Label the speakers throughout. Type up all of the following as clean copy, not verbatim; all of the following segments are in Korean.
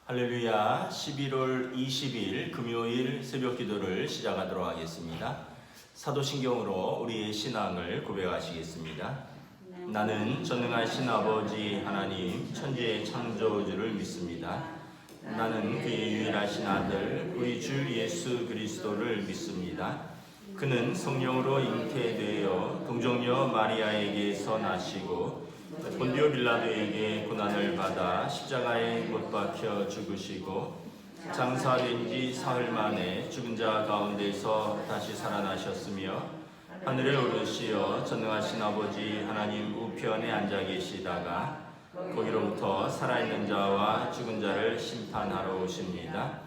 Speaker 1: 할렐루야. 11월 20일 금요일 새벽 기도를 시작하도록 하겠습니다. 사도신경으로 우리의 신앙을 고백하시겠습니다. 나는 전능하신 아버지 하나님 천지의 창조주를 믿습니다. 나는 그의 유일하신 아들 우리 주 예수 그리스도를 믿습니다. 그는 성령으로 잉태되어 동정녀 마리아에게서 나시고 본디오 빌라도에게 고난을 받아 십자가에 못 박혀 죽으시고 장사된 지 사흘 만에 죽은 자 가운데서 다시 살아나셨으며 하늘에 오르시어 전능하신 아버지 하나님 우편에 앉아 계시다가 거기로부터 살아있는 자와 죽은 자를 심판하러 오십니다.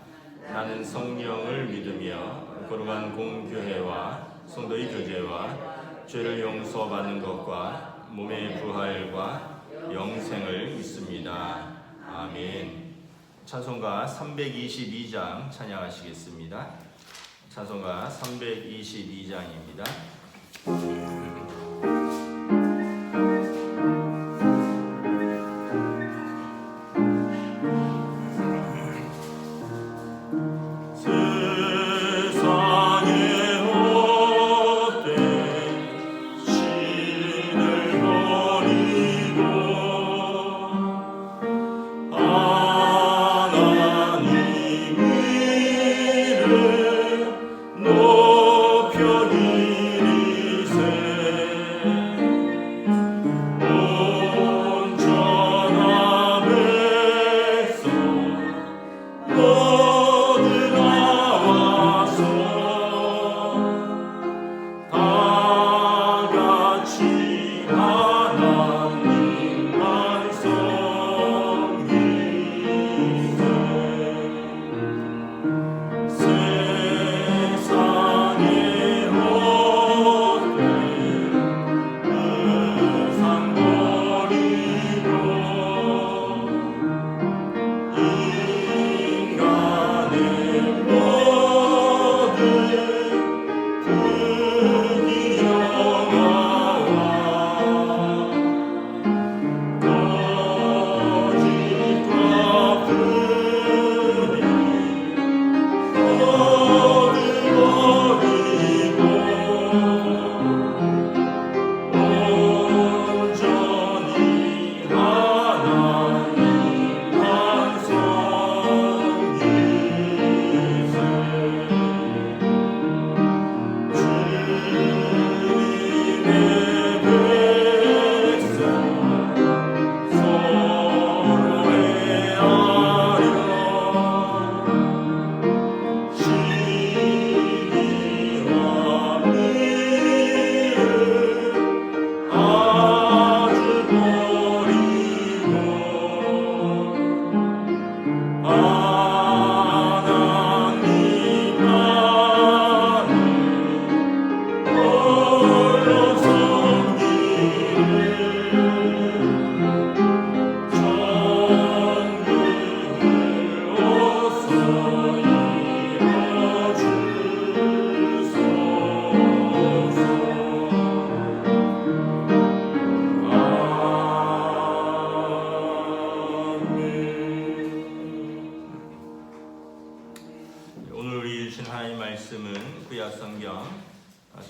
Speaker 1: 나는 성령을 믿으며 거룩한 공교회와 성도의 교제와 죄를 용서받는 것과 몸의 부활과 영생을 믿습니다. 아멘. 찬송가 322장 찬양하시겠습니다. 찬송가 322장입니다.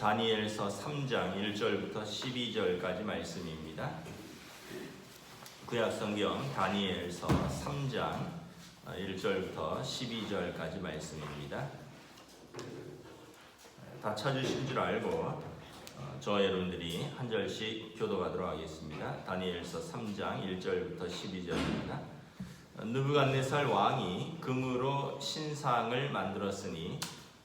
Speaker 1: 다니엘서 3장 1절부터 12절까지 말씀입니다. 구약성경 다니엘서 3장 1절부터 12절까지 말씀입니다. 다 찾으신 줄 알고 저와 여러분들이 한 절씩 교독하도록 하겠습니다. 다니엘서 3장 1절부터 12절입니다. 느부갓네살 왕이 금으로 신상을 만들었으니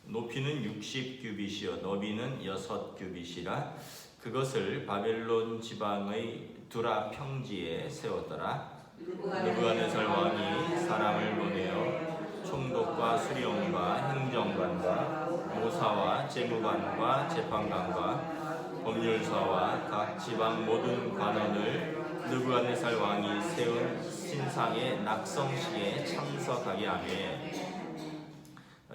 Speaker 1: 높이는 60규빗이요 너비는 6규빗이라 그것을 바벨론 지방의 두라 평지에 세웠더라. 느부갓네살 왕이 사람을 보내어 총독과 수령과 행정관과 모사와 재무관과 재판관과 법률사와 각 지방 모든 관원을 느부갓네살 왕이 세운 신상의 낙성식에 참석하게 하며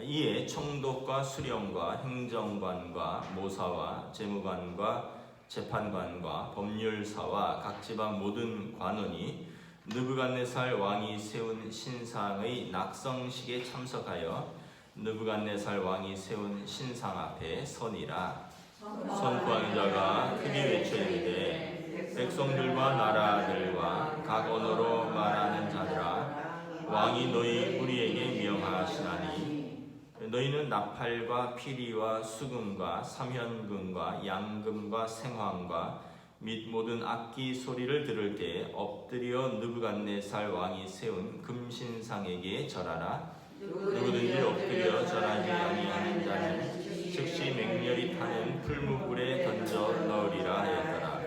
Speaker 1: 이에 총독과 수령과 행정관과 모사와 재무관과 재판관과 법률사와 각 지방 모든 관원이 느부갓네살 왕이 세운 신상의 낙성식에 참석하여 느부갓네살 왕이 세운 신상 앞에 서니라. 선포하는 자가 크게 외쳐 이르되 백성들과 나라들과 각 언어로 말하는 자들아, 왕이 너희 우리에게 명하시나니 너희는 나팔과 피리와 수금과 삼현금과 양금과 생황과 및 모든 악기 소리를 들을 때 엎드려 느부갓네살 왕이 세운 금신상에게 절하라. 누구든지 엎드려 절하지 아니하는 자는 즉시 맹렬히 타는 풀무불에 던져 넣으리라 하였더라.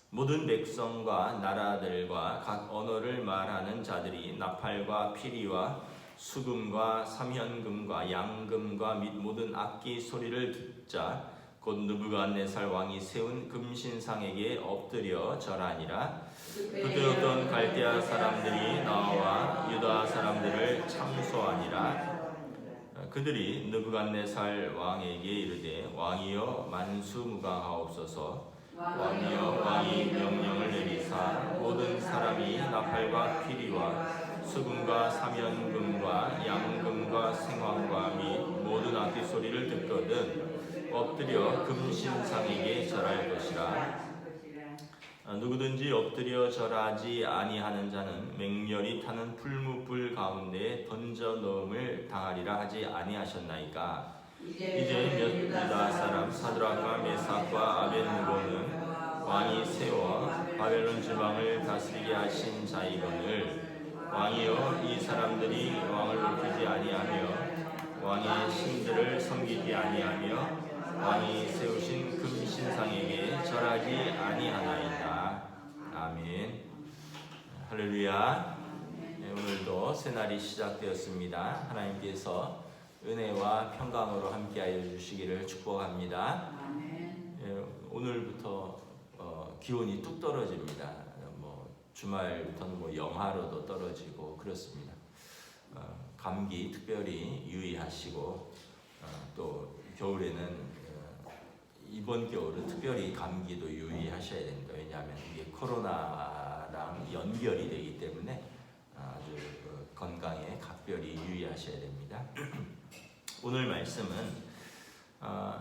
Speaker 1: 모든 백성과 나라들과 각 언어를 말하는 자들이 나팔과 피리와 수금과 삼현금과 양금과 및 모든 악기 소리를 듣자 곧 느부갓네살 왕이 세운 금신상에게 엎드려 절하니라. 그때 어떤 갈대아 사람들이 나와 유다 사람들을 참소하니라. 그들이 느부갓네살 왕에게 이르되 왕이여 만수무강하옵소서. 왕이여 왕이 명령을 내리사 모든 사람이 나팔과 피리와 수금과 삼현금과 양금과 생황과 및 모든 악기 소리를 듣거든 엎드려 금신상에게 절할 것이라. 누구든지 엎드려 절하지 아니하는 자는 맹렬히 타는 풀무불 가운데 던져 넣음을 당하리라 하지 아니하셨나이까. 이제 유다 사람 사드락과 메삭과 아벳느고는 왕이 세워 바벨론 지방을 다스리게 하신 자이거늘 왕이여 이 사람들이 왕을 높이지 아니하며 왕의 신들을 섬기지 아니하며 왕이 세우신 금신상에게 절하지 아니하나이다. 아멘. 할렐루야. 오늘도 새날이 시작되었습니다. 하나님께서 은혜와 평강으로 함께하여 주시기를 축복합니다. 오늘부터 기온이 뚝 떨어집니다. 주말부터는 영하로도 떨어지고 그렇습니다. 감기 특별히 유의하시고 또 겨울에는 이번 겨울은 특별히 감기도 유의하셔야 됩니다. 왜냐하면 이게 코로나랑 연결이 되기 때문에 아주 건강에 각별히 유의하셔야 됩니다. 오늘 말씀은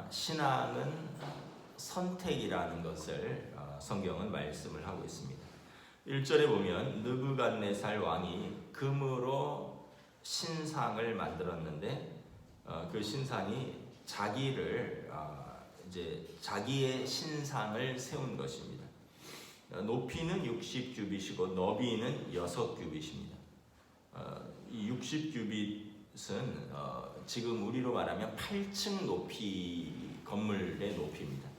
Speaker 1: 신앙은 선택이라는 것을 성경은 말씀을 하고 있습니다. 1절에 보면 느부갓네살 왕이 금으로 신상을 만들었는데 그 신상이 자기의 신상을 세운 것입니다. 높이는 60규빗이고 너비는 6규빗입니다. 이 60규빗은 지금 우리로 말하면 8층 높이 건물의 높이입니다.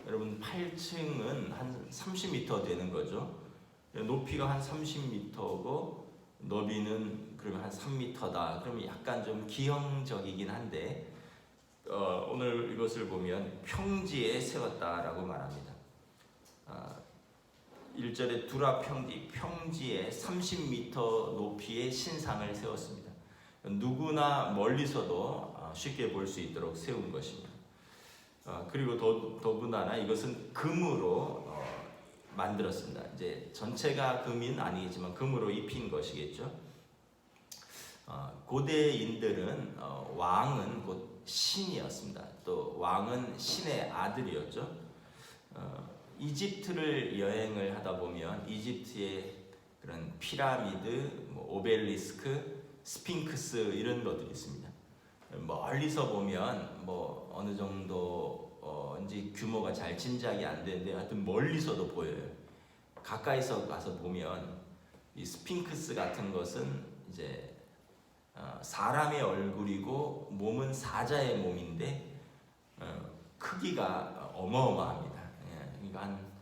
Speaker 1: 여러분 8층은 한 30m 되는 거죠. 높이가 한 30m고 너비는 그러면 한 3m다. 그러면 약간 좀 기형적이긴 한데 오늘 이것을 보면 평지에 세웠다라고 말합니다. 1절에 두라 평지에 30m 높이의 신상을 세웠습니다. 누구나 멀리서도 쉽게 볼 수 있도록 세운 것입니다. 그리고 더군다나 이것은 금으로 만들었습니다. 이제 전체가 금은 아니겠지만 금으로 입힌 것이겠죠. 고대인들은 왕은 곧 신이었습니다. 또 왕은 신의 아들이었죠. 이집트를 여행을 하다 보면 이집트의 그런 피라미드, 오벨리스크, 스핑크스 이런 것들이 있습니다. 멀리서 보면 어느 정도 이제 규모가 잘 짐작이 안 되는데 하여튼 멀리서도 보여요. 가까이서 가서 보면 이 스핑크스 같은 것은 이제 사람의 얼굴이고 몸은 사자의 몸인데 크기가 어마어마합니다. 그러니까 한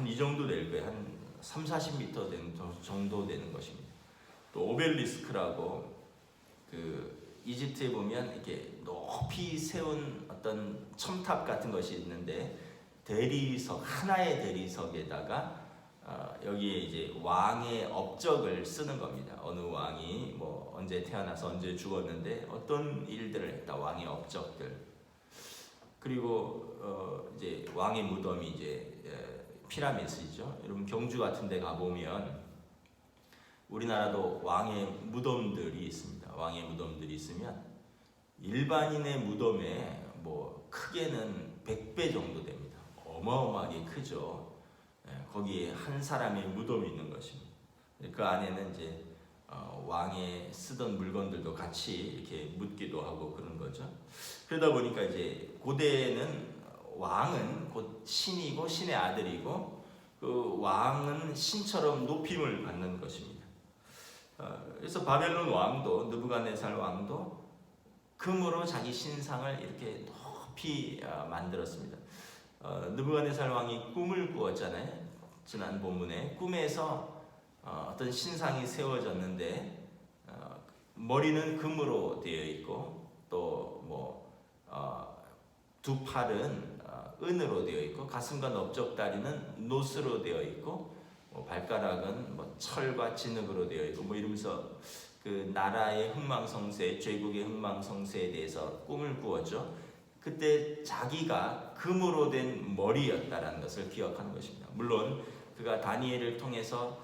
Speaker 1: 이 정도 될 거예요. 한 30-40m 정도 되는 것입니다. 또 오벨리스크라고 이집트에 보면 이렇게 높이 세운 어떤 첨탑 같은 것이 있는데 하나의 대리석에다가 여기에 이제 왕의 업적을 쓰는 겁니다. 어느 왕이 언제 태어나서 언제 죽었는데 어떤 일들을 했다, 왕의 업적들. 그리고 이제 왕의 무덤이 이제 피라미드이죠. 여러분 경주 같은 데 가보면 우리나라도 왕의 무덤들이 있습니다. 왕의 무덤들이 있으면 일반인의 무덤에 뭐 크게는 100배 정도 됩니다. 어마어마하게 크죠. 거기에 한 사람의 무덤이 있는 것입니다. 그 안에는 이제 왕의 쓰던 물건들도 같이 이렇게 묻기도 하고 그런 거죠. 그러다 보니까 이제 고대에는 왕은 곧 신이고 신의 아들이고 그 왕은 신처럼 높임을 받는 것입니다. 그래서 바벨론 왕도 느부갓네살 왕도 금으로 자기 신상을 이렇게 높이 만들었습니다. 느부갓네살 왕이 꿈을 꾸었잖아요. 지난 본문에 꿈에서 어떤 신상이 세워졌는데 머리는 금으로 되어 있고 또 뭐 두 팔은 은으로 되어 있고 가슴과 넓적다리는 노스로 되어 있고 발가락은 뭐 철과 진흙으로 되어 있고 뭐 이러면서 그 나라의 흥망성쇠, 제국의 흥망성쇠에 대해서 꿈을 꾸었죠. 그때 자기가 금으로 된 머리였다라는 것을 기억하는 것입니다. 물론 그가 다니엘을 통해서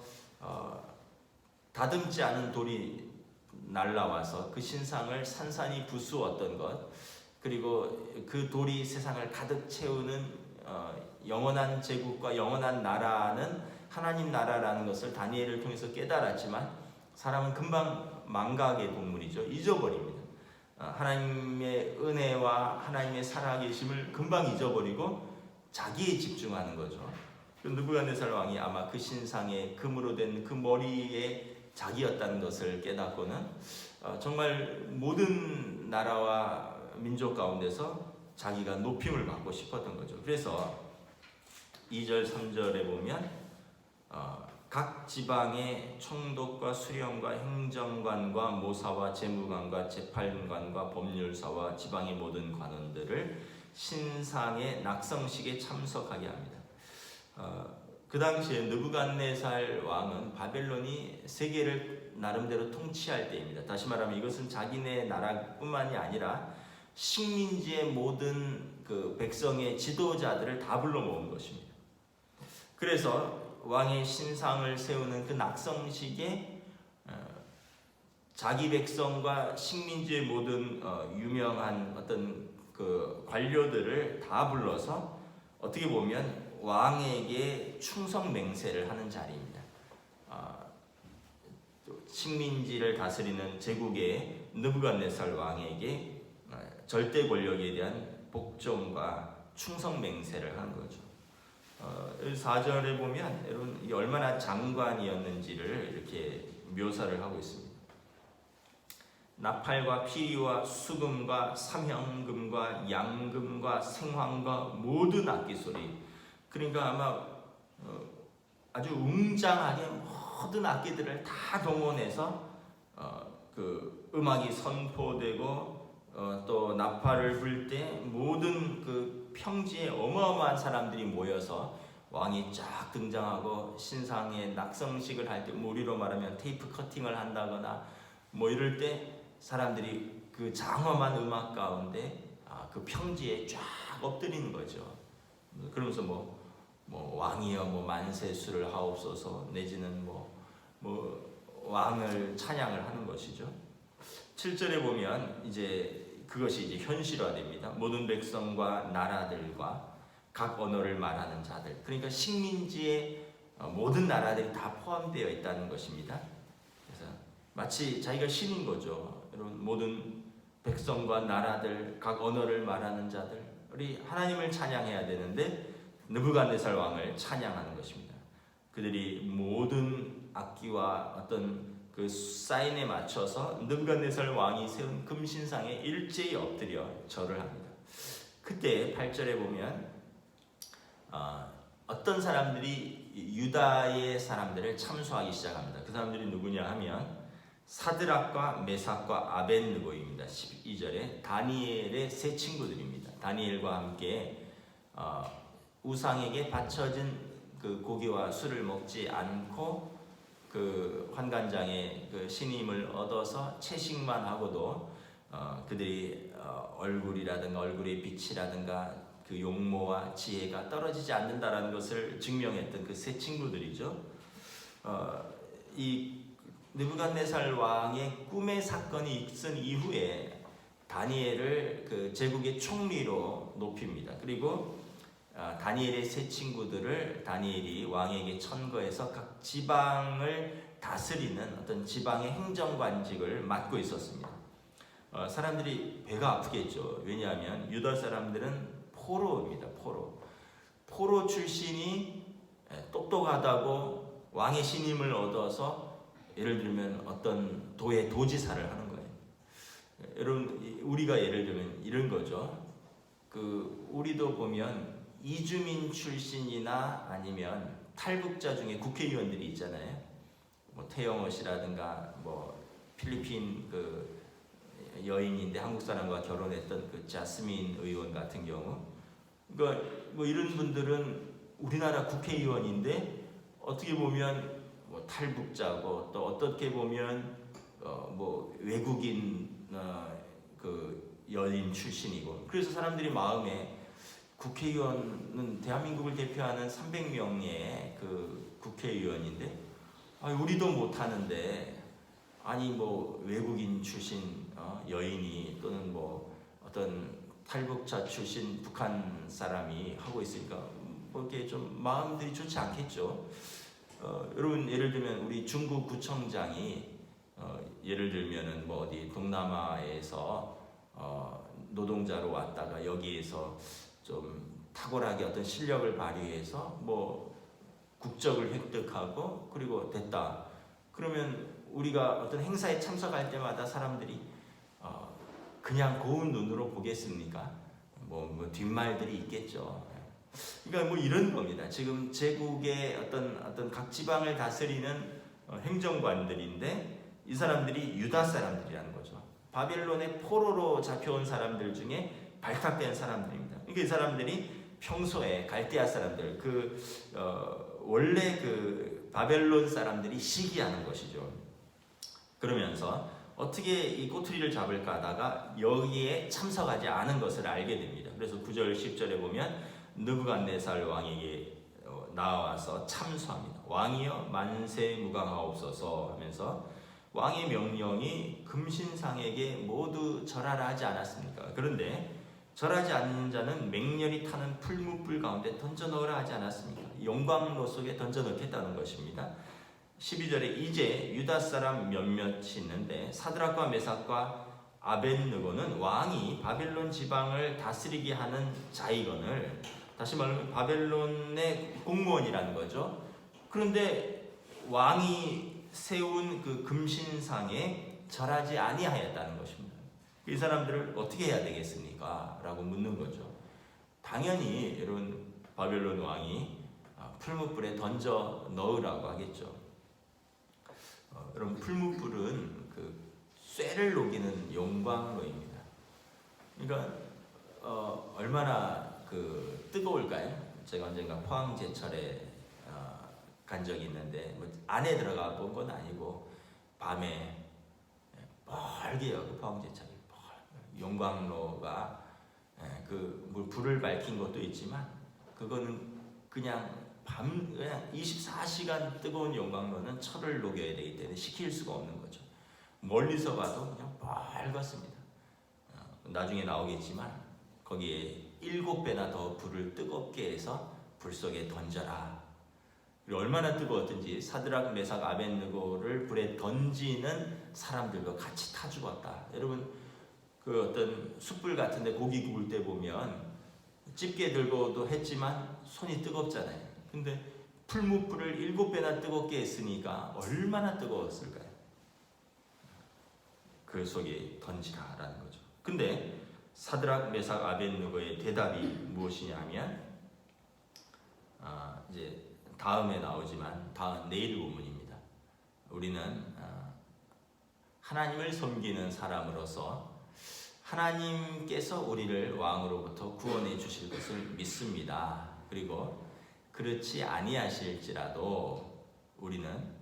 Speaker 1: 다듬지 않은 돌이 날라와서 그 신상을 산산이 부수었던 것, 그리고 그 돌이 세상을 가득 채우는 영원한 제국과 영원한 나라는 하나님 나라라는 것을 다니엘을 통해서 깨달았지만 사람은 금방 망각의 동물이죠. 잊어버립니다. 하나님의 은혜와 하나님의 살아계심을 금방 잊어버리고 자기에 집중하는 거죠. 느부갓네살 왕이 아마 그 신상의 금으로 된 그 머리에 자기였다는 것을 깨닫고는 정말 모든 나라와 민족 가운데서 자기가 높임을 받고 싶었던 거죠. 그래서 2절 3절에 보면 각 지방의 총독과 수령과 행정관과 모사와 재무관과 재판관과 법률사와 지방의 모든 관원들을 신상의 낙성식에 참석하게 합니다. 그 당시에 느부갓네살 왕은 바벨론이 세계를 나름대로 통치할 때입니다. 다시 말하면 이것은 자기네 나라뿐만이 아니라 식민지의 모든 그 백성의 지도자들을 다 불러 모은 것입니다. 그래서 왕의 신상을 세우는 그 낙성식에 자기 백성과 식민지의 모든 유명한 어떤 그 관료들을 다 불러서 어떻게 보면 왕에게 충성 맹세를 하는 자리입니다. 식민지를 다스리는 제국의 느부갓네살 왕에게 절대 권력에 대한 복종과 충성 맹세를 하는 거죠. 4절에 보면 여러분 이 얼마나 장관이었는지를 이렇게 묘사를 하고 있습니다. 나팔과 피리와 수금과 삼형금과 양금과 생황과 모든 악기 소리, 그러니까 아마 아주 웅장하게 모든 악기들을 다 동원해서 그 음악이 선포되고 또 나팔을 불 때 모든 그 평지에 어마어마한 사람들이 모여서 왕이 쫙 등장하고 신상의 낙성식을 할 때 우리로 말하면 테이프 커팅을 한다거나 뭐 이럴 때 사람들이 그 장엄한 음악 가운데 그 평지에 쫙 엎드리는 거죠. 그러면서 뭐 왕이여 뭐 만세수를 하옵소서 내지는 뭐 왕을 찬양을 하는 것이죠. 7절에 보면 이제 그것이 이제 현실화됩니다. 모든 백성과 나라들과 각 언어를 말하는 자들, 그러니까 식민지의 모든 나라들이 다 포함되어 있다는 것입니다. 그래서 마치 자기가 신인 거죠. 여러분 모든 백성과 나라들, 각 언어를 말하는 자들, 우리 하나님을 찬양해야 되는데 느부갓네살 왕을 찬양하는 것입니다. 그들이 모든 악기와 어떤 그 사인에 맞춰서 느부갓네살 왕이 세운 금신상에 일제히 엎드려 절을 합니다. 그때 8절에 보면 어떤 사람들이 유다의 사람들을 참소하기 시작합니다. 그 사람들이 누구냐 하면 사드락과 메삭과 아벳느고입니다. 12절에 다니엘의 세 친구들입니다. 다니엘과 함께 우상에게 바쳐진 그 고기와 술을 먹지 않고 그 환관장의 그 신임을 얻어서 채식만 하고도 그들이 얼굴이라든가 얼굴의 빛이라든가 그 용모와 지혜가 떨어지지 않는다라는 것을 증명했던 그 세 친구들이죠. 이 느부갓네살 왕의 꿈의 사건이 있은 이후에 다니엘을 그 제국의 총리로 높입니다. 그리고 다니엘의 세 친구들을 다니엘이 왕에게 천거해서 각 지방을 다스리는 어떤 지방의 행정관직을 맡고 있었습니다. 사람들이 배가 아프겠죠. 왜냐하면 유다 사람들은 포로입니다. 포로 출신이 똑똑하다고 왕의 신임을 얻어서 예를 들면 어떤 도의 도지사를 하는 거예요. 여러분, 우리가 예를 들면 이런 거죠. 우리도 보면 이주민 출신이나 아니면 탈북자 중에 국회의원들이 있잖아요. 뭐 태영호 씨라든가 뭐 필리핀 여인인데 한국 사람과 결혼했던 그 자스민 의원 같은 경우, 그러니까 뭐 이런 분들은 우리나라 국회의원인데 어떻게 보면 뭐 탈북자고 또 어떻게 보면 뭐 외국인 여인 출신이고, 그래서 사람들이 마음에 국회의원은 대한민국을 대표하는 300명의 그 국회의원인데 우리도 못하는데 아니 뭐 외국인 출신 여인이 또는 뭐 어떤 탈북자 출신 북한 사람이 하고 있으니까 뭐 이렇게 좀 마음들이 좋지 않겠죠. 여러분, 예를 들면 우리 중국 구청장이 예를 들면은 뭐 어디 동남아에서 노동자로 왔다가 여기에서 좀 탁월하게 어떤 실력을 발휘해서 뭐 국적을 획득하고 그리고 됐다. 그러면 우리가 어떤 행사에 참석할 때마다 사람들이 그냥 고운 눈으로 보겠습니까? 뭐 뒷말들이 있겠죠. 그러니까 뭐 이런 겁니다. 지금 제국의 어떤 각 지방을 다스리는 행정관들인데 이 사람들이 유다 사람들이라는 거죠. 바벨론의 포로로 잡혀온 사람들 중에 발탁된 사람들입니다. 그러니까 이 사람들이 평소에 갈대아 사람들, 원래 바벨론 사람들이 시기하는 것이죠. 그러면서 어떻게 이 꼬투리를 잡을까 하다가 여기에 참석하지 않은 것을 알게 됩니다. 그래서 9절 10절에 보면 느부갓네살 왕에게 나와서 참소합니다. 왕이여 만세 무강하옵소서 하면서 왕의 명령이 금신상에게 모두 절하라 하지 않았습니까? 그런데 절하지 않는 자는 맹렬히 타는 풀무불 가운데 던져 넣으라 하지 않았습니까? 용광로 속에 던져 넣겠다는 것입니다. 12절에 이제 유다 사람 몇몇이 있는데 사드락과 메삭과 아벳느고는 왕이 바벨론 지방을 다스리게 하는 자이거늘, 다시 말하면 바벨론의 공무원이라는 거죠. 그런데 왕이 세운 그 금신상에 절하지 아니하였다는 것입니다. 이 사람들을 어떻게 해야 되겠습니까? 라고 묻는 거죠. 당연히 여러분, 바벨론 왕이 풀무불에 던져 넣으라고 하겠죠. 여러분, 풀무불은 쇠를 녹이는 용광로입니다. 그러니까 얼마나 뜨거울까요? 제가 언젠가 포항제철에 간 적이 있는데 뭐 안에 들어가 본 건 아니고 밤에 멀게요. 포항제철이 용광로가 불을 밝힌 것도 있지만 그거는 그냥 24시간 뜨거운 용광로는 철을 녹여야 되기 때문에 식힐 수가 없는 거죠. 멀리서 봐도 그냥 빨갛습니다. 나중에 나오겠지만 거기에 7배나 더 불을 뜨겁게 해서 불 속에 던져라. 그리고 얼마나 뜨거웠든지 사드락, 메삭, 아벳느고를 불에 던지는 사람들도 같이 타 죽었다. 여러분, 어떤 숯불 같은데 고기 구울 때 보면 집게 들고도 했지만 손이 뜨겁잖아요. 근데 풀무불을 7배나 뜨겁게 했으니까 얼마나 뜨거웠을까요? 그 속에 던지라라는 거죠. 근데 사드락, 메삭, 아벳느고의 대답이 무엇이냐면 이제 다음에 나오지만 내일 본문입니다. 우리는 하나님을 섬기는 사람으로서 하나님께서 우리를 왕으로부터 구원해 주실 것을 믿습니다. 그리고 그렇지 아니하실지라도 우리는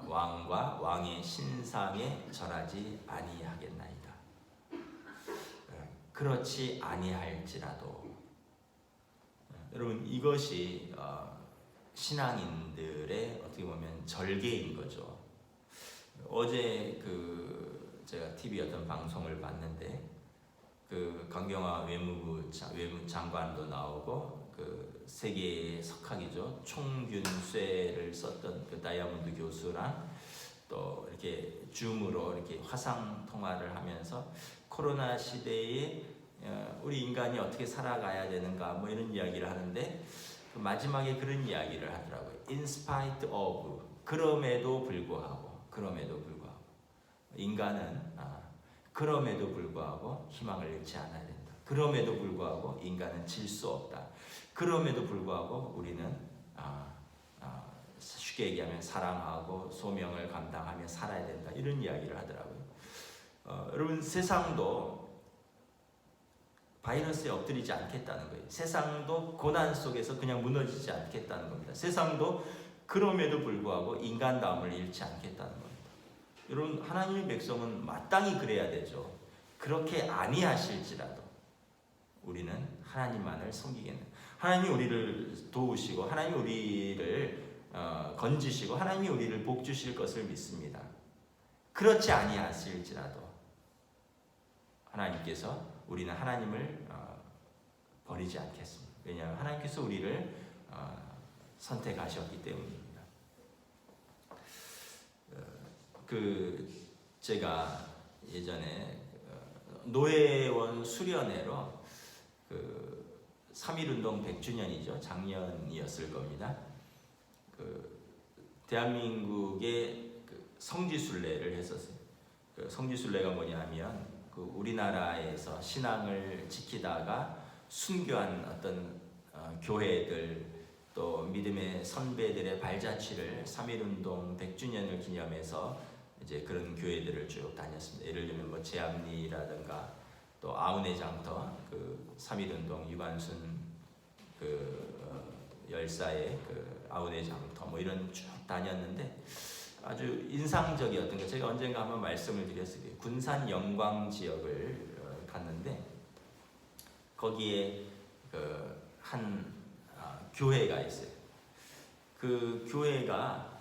Speaker 1: 왕과 왕의 신상에 절하지 아니하겠나이다. 그렇지 아니할지라도, 여러분, 이것이 신앙인들의 어떻게 보면 절개인 거죠. 어제 제가 TV 어떤 방송을 봤는데 그 강경화 외무부 장관도 나오고 그 세계 석학이죠 총균쇠를 썼던 그 다이아몬드 교수랑 또 이렇게 줌으로 이렇게 화상 통화를 하면서 코로나 시대에 우리 인간이 어떻게 살아가야 되는가 뭐 이런 이야기를 하는데 마지막에 그런 이야기를 하더라고요. In spite of 그럼에도 불구하고 인간은 그럼에도 불구하고 희망을 잃지 않아야 된다. 그럼에도 불구하고 인간은 질 수 없다. 그럼에도 불구하고 우리는 쉽게 얘기하면 사랑하고 소명을 감당하며 살아야 된다. 이런 이야기를 하더라고요. 여러분 세상도 바이러스에 엎드리지 않겠다는 거예요. 세상도 고난 속에서 그냥 무너지지 않겠다는 겁니다. 세상도 그럼에도 불구하고 인간다움을 잃지 않겠다는 겁니다. 여러분 하나님의 백성은 마땅히 그래야 되죠. 그렇게 아니하실지라도 우리는 하나님만을 섬기겠는 하나님이 우리를 도우시고 하나님이 우리를 건지시고 하나님이 우리를 복주실 것을 믿습니다. 그렇지 아니하실지라도 하나님께서 우리는 하나님을 버리지 않겠습니다. 왜냐하면 하나님께서 우리를 선택하셨기 때문입니다. 제가 예전에 노회원 수련회로 3.1운동 100주년이죠. 작년이었을 겁니다. 대한민국의 성지순례를 했었어요. 성지순례가 뭐냐면 우리나라에서 신앙을 지키다가 순교한 어떤 교회들 또 믿음의 선배들의 발자취를 3.1운동 100주년을 기념해서 이제 그런 교회들을 쭉 다녔습니다. 예를 들면 뭐 제암리라든가 또 아우네장터 3.1운동 유관순 열사의 아우네장터 뭐 이런 쭉 다녔는데 아주 인상적이었던 게 제가 언젠가 한번 말씀을 드렸어요. 군산 영광 지역을 갔는데 거기에 한 교회가 있어요. 그 교회가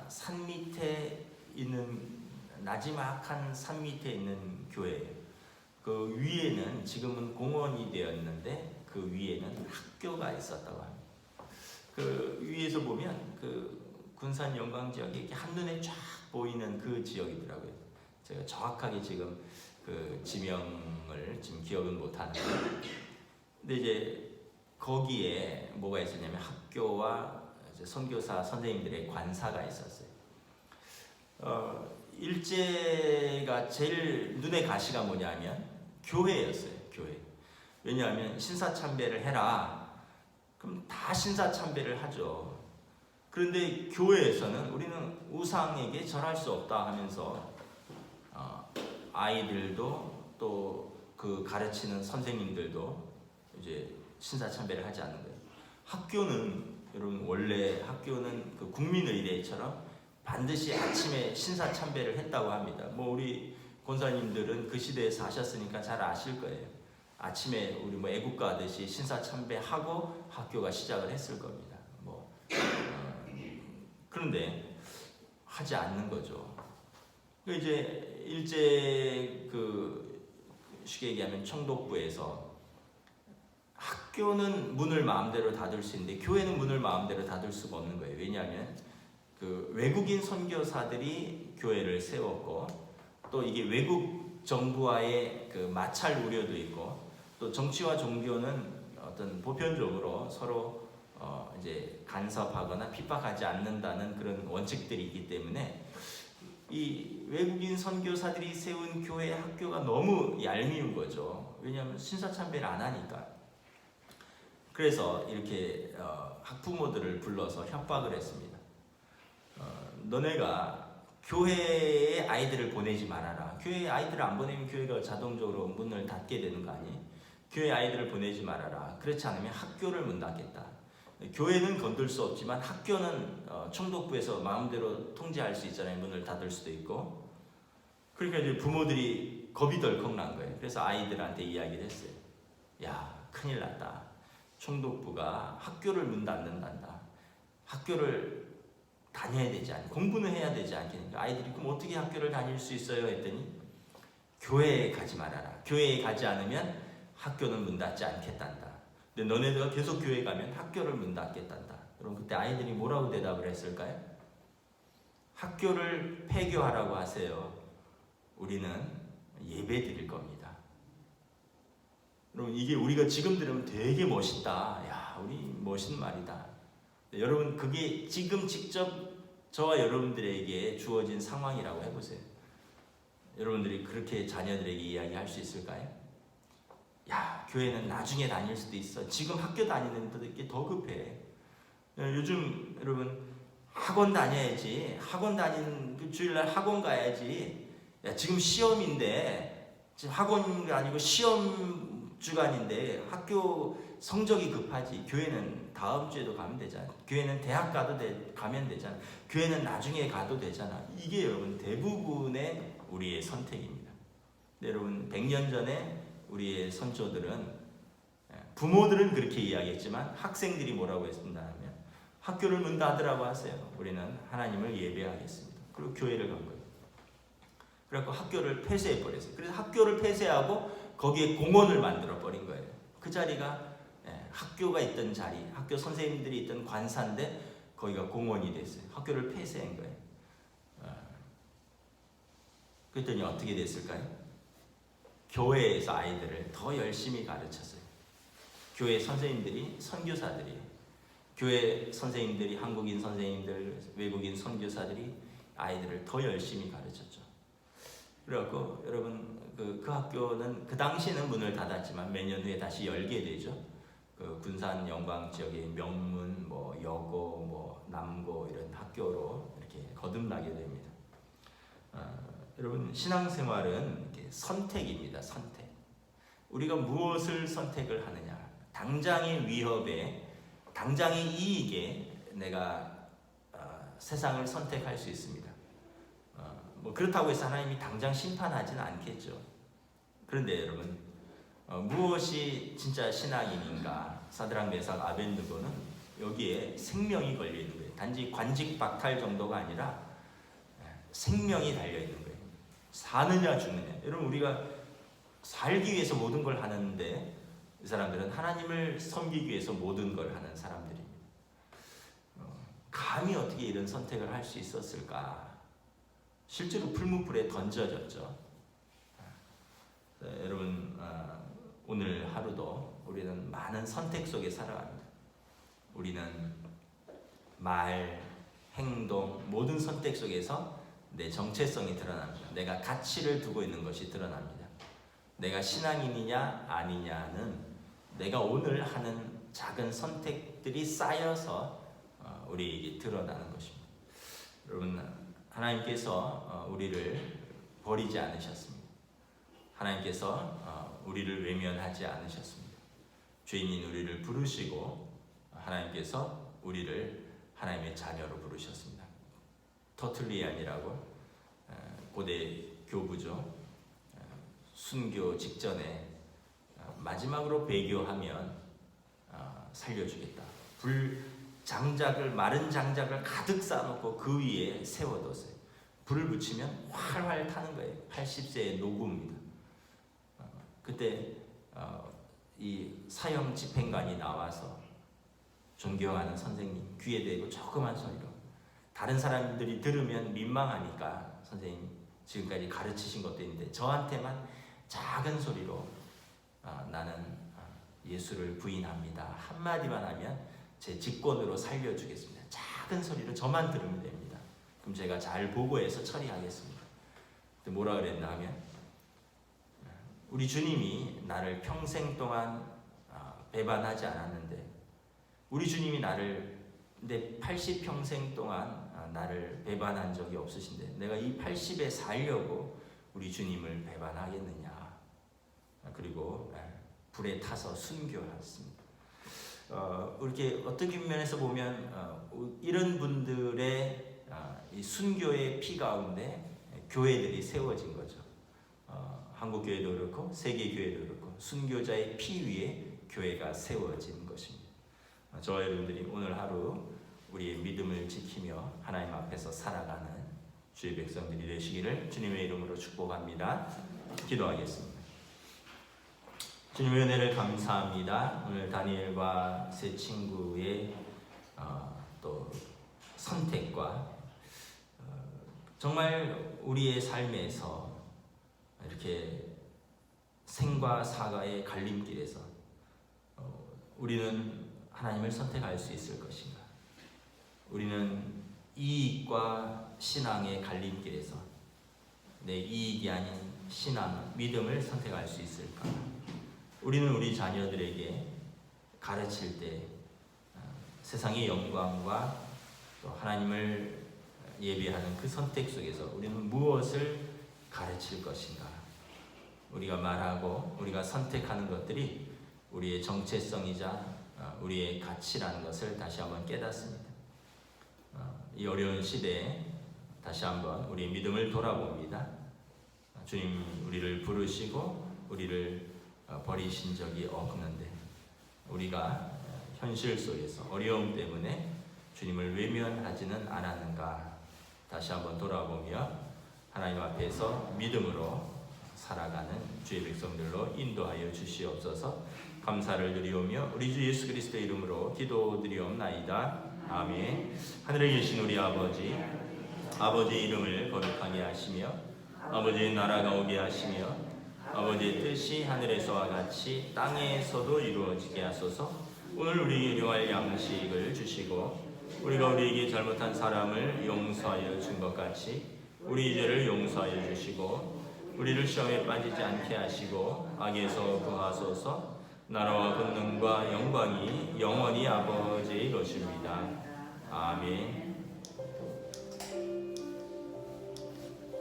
Speaker 1: 산 밑에 있는 나지막한 산 밑에 있는 교회예요. 그 위에는 지금은 공원이 되었는데 그 위에는 학교가 있었다고 합니다. 그 위에서 보면 군산 영광 지역이 이렇게 한눈에 쫙 보이는 그 지역이더라고요. 제가 정확하게 지금 지명을 지금 기억은 못하는데, 근데 이제 거기에 뭐가 있었냐면 학교와 선교사 선생님들의 관사가 있었어요. 일제가 제일 눈에 가시가 뭐냐면 교회였어요. 교회. 왜냐하면 신사참배를 해라. 그럼 다 신사참배를 하죠. 그런데 교회에서는 우리는 우상에게 절할 수 없다 하면서 아이들도 또 가르치는 선생님들도 이제 신사참배를 하지 않는 거예요. 학교는 여러분 원래 학교는 국민의례처럼 반드시 아침에 신사참배를 했다고 합니다. 뭐 우리 권사님들은 그 시대에 사셨으니까 잘 아실 거예요. 아침에 우리 뭐 애국가 하듯이 신사참배하고 학교가 시작을 했을 겁니다. 그런데 하지 않는 거죠. 이제 일제 쉽게 얘기하면 총독부에서 학교는 문을 마음대로 닫을 수 있는데 교회는 문을 마음대로 닫을 수가 없는 거예요. 왜냐하면 외국인 선교사들이 교회를 세웠고 또 이게 외국 정부와의 마찰 우려도 있고 또 정치와 종교는 어떤 보편적으로 서로 이제 간섭하거나 핍박하지 않는다는 그런 원칙들이 있기 때문에 이 외국인 선교사들이 세운 교회 학교가 너무 얄미운 거죠. 왜냐하면 신사참배를 안 하니까. 그래서 이렇게 학부모들을 불러서 협박을 했습니다. 너네가 교회에 아이들을 보내지 말아라. 교회에 아이들을 안 보내면 교회가 자동적으로 문을 닫게 되는 거 아니에요? 교회에 아이들을 보내지 말아라. 그렇지 않으면 학교를 문 닫겠다. 교회는 건들 수 없지만 학교는 총독부에서 마음대로 통제할 수 있잖아요. 문을 닫을 수도 있고. 그러니까 이제 부모들이 겁이 덜컥 난 거예요. 그래서 아이들한테 이야기를 했어요. 야, 큰일 났다. 총독부가 학교를 문 닫는단다. 학교를 다녀야 되지 않, 공부는 해야 되지 않겠는가? 아이들이 그럼 어떻게 학교를 다닐 수 있어요? 했더니 교회에 가지 말아라. 교회에 가지 않으면 학교는 문 닫지 않겠단다. 근데 너네들가 계속 교회에 가면 학교를 문 닫겠단다. 그럼 그때 아이들이 뭐라고 대답을 했을까요? 학교를 폐교하라고 하세요. 우리는 예배 드릴 겁니다. 여러분 이게 우리가 지금 들으면 되게 멋있다. 야, 우리 멋있는 말이다. 여러분 그게 지금 직접 저와 여러분들에게 주어진 상황이라고 해보세요. 여러분들이 그렇게 자녀들에게 이야기할 수 있을까요? 야, 교회는 나중에 다닐 수도 있어. 지금 학교 다니는 데도 더 급해. 요즘 여러분 학원 다녀야지. 학원 다니는 그 주일날 학원 가야지. 야, 지금 시험인데 지금 학원이 아니고 시험 주간인데 학교 성적이 급하지. 교회는 다음 주에도 가면 되잖아. 교회는 대학 가면 되잖아. 교회는 나중에 가도 되잖아. 이게 여러분 대부분의 우리의 선택입니다. 여러분 100년 전에 우리의 선조들은 부모들은 그렇게 이야기했지만 학생들이 뭐라고 했습니다 하면 학교를 문 닫으라고 하세요. 우리는 하나님을 예배하겠습니다. 그리고 교회를 간 거예요. 그래서 학교를 폐쇄해 버렸어요. 그래서 학교를 폐쇄하고 거기에 공원을 만들어 버린 거예요. 그 자리가 학교가 있던 자리, 학교 선생님들이 있던 관사인데 거기가 공원이 됐어요. 학교를 폐쇄한 거예요. 그랬더니 어떻게 됐을까요? 교회에서 아이들을 더 열심히 가르쳤어요. 교회 선생님들이, 선교사들이, 교회 선생님들이, 한국인 선생님들, 외국인 선교사들이 아이들을 더 열심히 가르쳤죠. 그래갖고 여러분 그 학교는 그 당시에는 문을 닫았지만 몇 년 후에 다시 열게 되죠. 그 군산 영광 지역의 명문, 뭐 여고, 뭐 남고 이런 학교로 이렇게 거듭나게 됩니다. 여러분 신앙생활은 이렇게 선택입니다. 선택. 우리가 무엇을 선택을 하느냐. 당장의 위협에, 당장의 이익에 내가 세상을 선택할 수 있습니다. 뭐 그렇다고 해서 하나님이 당장 심판하지는 않겠죠. 그런데 여러분 무엇이 진짜 신앙인인가? 사드락 메삭 아벳느고는 여기에 생명이 걸려 있는 거예요. 단지 관직 박탈 정도가 아니라 생명이 달려 있는 거예요. 사느냐 죽느냐. 여러분 우리가 살기 위해서 모든 걸 하는데 이 사람들은 하나님을 섬기기 위해서 모든 걸 하는 사람들입니다. 감히 어떻게 이런 선택을 할 수 있었을까? 실제로 풀무불에 던져졌죠. 여러분 오늘 하루도 우리는 많은 선택 속에 살아갑니다. 우리는 말, 행동, 모든 선택 속에서 내 정체성이 드러납니다. 내가 가치를 두고 있는 것이 드러납니다. 내가 신앙인이냐 아니냐는 내가 오늘 하는 작은 선택들이 쌓여서 우리에게 드러나는 것입니다. 여러분 하나님께서 우리를 버리지 않으셨습니다. 하나님께서 우리를 외면하지 않으셨습니다. 죄인인 우리를 부르시고 하나님께서 우리를 하나님의 자녀로 부르셨습니다. 터툴리안이라고 고대 교부죠. 순교 직전에 마지막으로 배교하면 살려주겠다. 마른 장작을 가득 쌓아놓고 그 위에 세워뒀어요. 불을 붙이면 활활 타는 거예요. 80세의 노구입니다. 그때 이 사형 집행관이 나와서 존경하는 선생님 귀에 대고 조그만 소리로, 다른 사람들이 들으면 민망하니까 선생님 지금까지 가르치신 것도 있는데 저한테만 작은 소리로 나는 예수를 부인합니다 한마디만 하면 제 직권으로 살려주겠습니다. 작은 소리로 저만 들으면 됩니다. 그럼 제가 잘 보고해서 처리하겠습니다. 근데 뭐라 그랬나 하면 우리 주님이 나를 평생 동안 배반하지 않았는데, 우리 주님이 나를 내 80평생 동안 나를 배반한 적이 없으신데 내가 이 80에 살려고 우리 주님을 배반하겠느냐. 그리고 불에 타서 순교했습니다. 이렇게 어떻게 면에서 보면 이런 분들의 이 순교의 피 가운데 교회들이 세워진 거죠. 한국 교회도 그렇고 세계 교회도 그렇고 순교자의 피 위에 교회가 세워진 것입니다. 저와 여러분들이 오늘 하루 우리의 믿음을 지키며 하나님 앞에서 살아가는 주의 백성들이 되시기를 주님의 이름으로 축복합니다. 기도하겠습니다. 주님의 은혜를 감사합니다. 오늘 다니엘과 세 친구의 또 선택과 정말 우리의 삶에서 이렇게 생과 사과의 갈림길에서 우리는 하나님을 선택할 수 있을 것인가? 우리는 이익과 신앙의 갈림길에서 내 이익이 아닌 신앙, 믿음을 선택할 수 있을까? 우리는 우리 자녀들에게 가르칠 때 세상의 영광과 또 하나님을 예배하는 그 선택 속에서 우리는 무엇을 가르칠 것인가? 우리가 말하고 우리가 선택하는 것들이 우리의 정체성이자 우리의 가치라는 것을 다시 한번 깨닫습니다. 이 어려운 시대에 다시 한번 우리의 믿음을 돌아봅니다. 주님 우리를 부르시고 우리를 버리신 적이 없는데 우리가 현실 속에서 어려움 때문에 주님을 외면하지는 않았는가 다시 한번 돌아보며 하나님 앞에서 믿음으로 살아가는 주의 백성들로 인도하여 주시옵소서. 감사를 드리오며 우리 주 예수 그리스도의 이름으로 기도드리옵나이다. 아멘. 하늘에 계신 우리 아버지, 아버지의 이름을 거룩하게 하시며 아버지의 나라가 오게 하시며 아버지의 뜻이 하늘에서와 같이 땅에서도 이루어지게 하소서. 오늘 우리에게 일용할 양식을 주시고 우리가 우리에게 잘못한 사람을 용서하여 준 것 같이 우리 죄를 용서하여 주시고 우리를 시험에 빠지지 않게 하시고 악에서 구하소서. 나라와 권능과 영광이 영원히 아버지의 것입니다. 아멘.